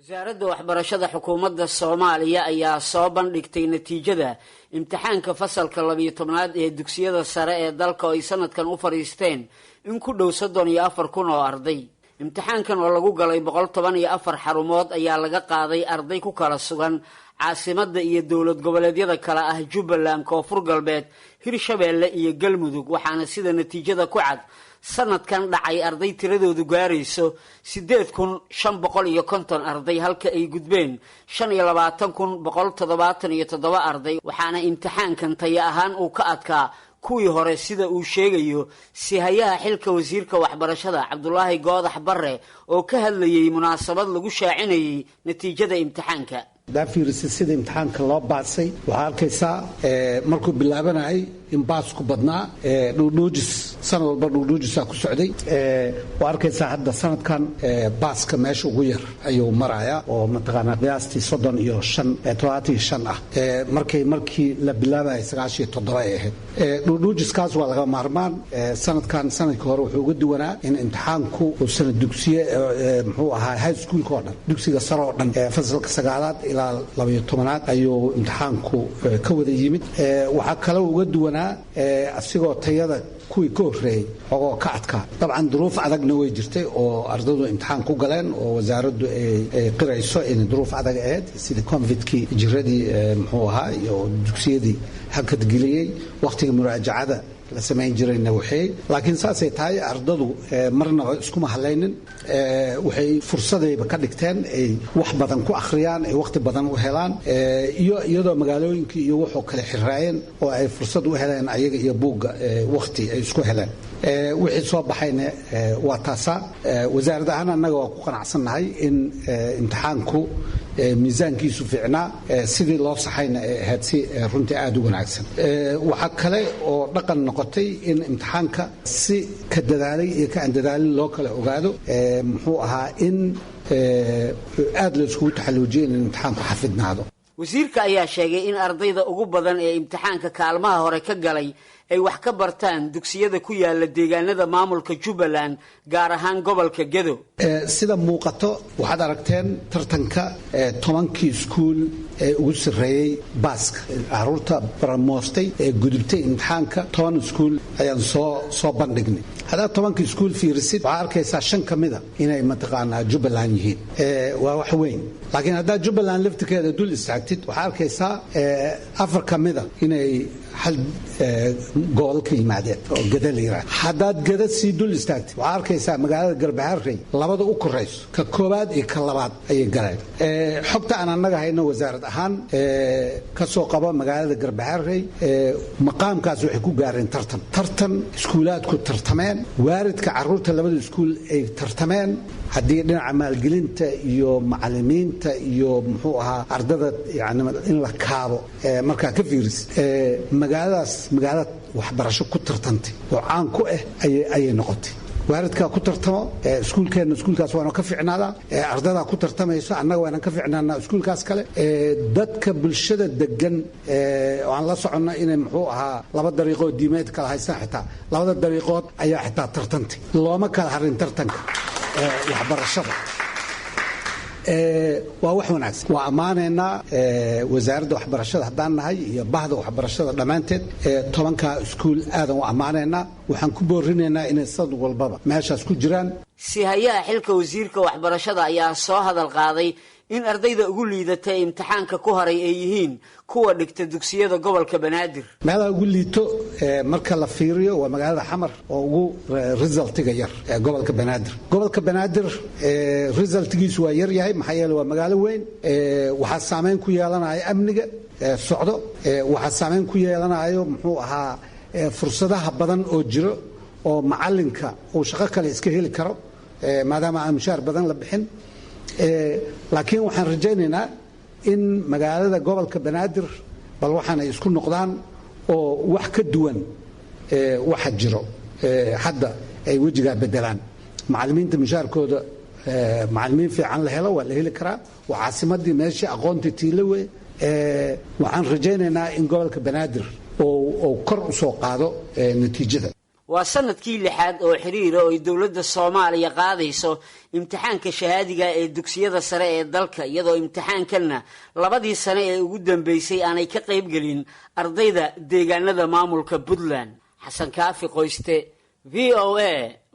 wasaaradda waxbarashada xukuumadda Soomaaliya ayaa soo bandhigtay natiijada imtixaanka fasalka 12aad ee dugsiyada sare ee dalka oo ay sanadkan u fariisteen in ku dhow 34,000 oo arday. imtixaankan oo lagu galay 114 xarumood ayaa laga qaaday arday ku kala sugan caasimadda iyo dowlad goboleedyada kala ah Jubbaland, Koonfur Galbeed, Hirshabeelle iyo Galmudug, waxaana sida natiijada ku cad sanadkan dhacay arday tiradoodu gaarayso 8,550 arday halka ay gudbeen 25,177 arday, waxaana imtixaankan tayo ahaan uu ka adkaa kuwii hore sida uu sheegayo sihayaha xilka wasiirka waxbarashada Cabdullaahi Goodax Barre oo ka hadlayay munaasabad lagu shaacinayay natiijada imtixaanka. daafirisi sida imtixaanka loo baasay waxaa arkaysaa markuu bilaabanayay in baasku badnaa dhuudhuujis sanad walba dhuudhuujisaa ku socday waa arkaysaa hadda sanadkan baaska meesha ugu yar ayuu marayaa oo mataqaanaa qiyaastii 35 ah markii la bilaabayay 97 ay ahayd dhuudhuujiskaas waa laga maarmaan sanadkii hore wuxuu uga duwanaa in imtixaanku uu sanad dugsiye muxuu ahaa high schoolka oo dhan dugsiga sare oo dhan fasalka 9aad ilaa 12aad ayuu imtixaanku ka wada yimid waxaa kale uga duwanaa asigoo tayada kuwii ka horeeyay oo ka adkaa dabcan duruuf adagna way jirtay oo ardaydu imtixaan ku galeen oo wasaaraddu ay qirayso in duruuf adag ahayd sida covidkii jiradii muxuu ahaa iyo dugsiyadii hakad geliyay waqtiga muraajacada la sameyn jirayna waxay laakiin saasay tahay ardadu marnaba iskuma halaynin waxay fursadayba ka dhigteen ay wax badan ku akhriyaan ay waqti badan u helaan iyadoo magaalooyinkii iyo wuxuu kale xiraayeen oo ay fursad u heleen ayaga iyo buugga waqti ay isku heleen wixii soo baxayna waa taasa wasaaradda ahaan annaga waa ku qanacsannahay in imtixaanku miisaankiisu fiicnaa sidii loo saxayna ay ahayd si runtii aad u wanaagsan waxaa kale oo dhaqan noqotay in imtixaanka si ka dadaalay iyo ka aan dadaalin loo kala ogaado muxuu ahaa in aad la iskugu taxalluujiyay in imtixaanku xafidnaado. wasiirka ayaa sheegay in ardayda ugu badan ee imtixaanka kaalmaha hore ka galay ay wax ka bartaan dugsiyada ku yaala deegaanada maamulka Jubbaland gaar ahaan gobolka Gedo. sida muuqato waxaad aragteen tartanka 10kii iskuul ee ugu sareeyay baaska caruurta baramoostay ee gudubtay imtixaanka 10 iskuul ayaan soo bandhignay. hadaa 10kii iskuul fiirisid waxaa arkaysaa 5 kamida inay mataqaanaa Jubbaland yihiin waa wax weyn laakiin hadaa Jubbaland laftirkeeda dul istaagtid waxaa arkaysaa 4 kamida inay hal gool ka yimaadeen oo Gada la yiraahdo. haddaad Gada sii dul istaagtid waxaa arkaysaa magaalada Garbaharey labada u korayso ka koobaad iyo ka labaad ayay galeen xogta aan annaga hayno wasaarad ahaan ka soo qaba magaalada Garbaharey maqaamkaas waxay ku gaareen tartan iskuulaadku tartameen waaridka caruurta labada iskuul ay tartameen haddii dhinaca maalgelinta iyo macallimiinta iyo muxuu ahaa ardada yani in la kaabo markaa ka fiiris magaalada waxbarasho ku tartantay oo caan ku ah ayay noqotay waaridka ku tartamo iskuulkaas waana ka ficnaada ardada ku tartamayso annaga waana ka ficnaana iskuulkaas kale dadka bulshada degan oo aan la socono inay muxuu ahaa laba dariiqo diimeed kala haystaan xitaa labada dariiqood ayaa xitaa tartantay looma kala harin tartanka waxbarashada waa wax wanaagsan waa ammaanaynaa wasaaradda waxbarashada haddaan nahay iyo bahda waxbarashada dhammaanteed 10ka iskuul aadan u ammaanaynaa waxaan ku boorinaynaa inay sanad walbaba meeshaas ku jiraan. sihayaha xilka wasiirka waxbarashada ayaa soo hadal qaaday in ardayda ugu liidata imtixaanka ku haray ay yihiin kuwa dhigta dugsiyada gobolka Banaadir. meelaha ugu liito marka la fiiriyo waa magaalada Xamar oo ugu resultiga yar gobolka Banaadir. gobolka Banaadir resultigiisu waa yar yahay maxaa yeelay waa magaalo weyn waxa saameyn ku yeelanaya amniga socdo waxa saameyn ku yeelanayo muxuu ahaa fursadaha badan oo jiro oo macalinka uu shaqo kale iska heli karo maadaama aan mushaar badan la bixin laakiin waxaan rajaynaynaa in magaalada gobolka Banaadir bal waxaan ay isku noqdaan oo wax ka duwan waxa jiro hadda ay wajiga bedelaan macallimiinta mushaarkooda macallimiin fiican la helo waa la heli karaa waa caasimadii meeshii aqoonta tiilawe waxaan rajaynaynaa in gobolka Banaadir oo kor u soo qaado natiijada. waa sanadkii 6aad oo xiriir oo ay dowladda Soomaaliya qaadayso imtixaanka shahaadiga ee dugsiyada sare ee dalka iyadoo imtixaankanna labadii sano ee ugu dambeysay aanay ka qayb galin ardayda deegaanada maamulka Puntland. Xasan Kaafi Qoyste, VOA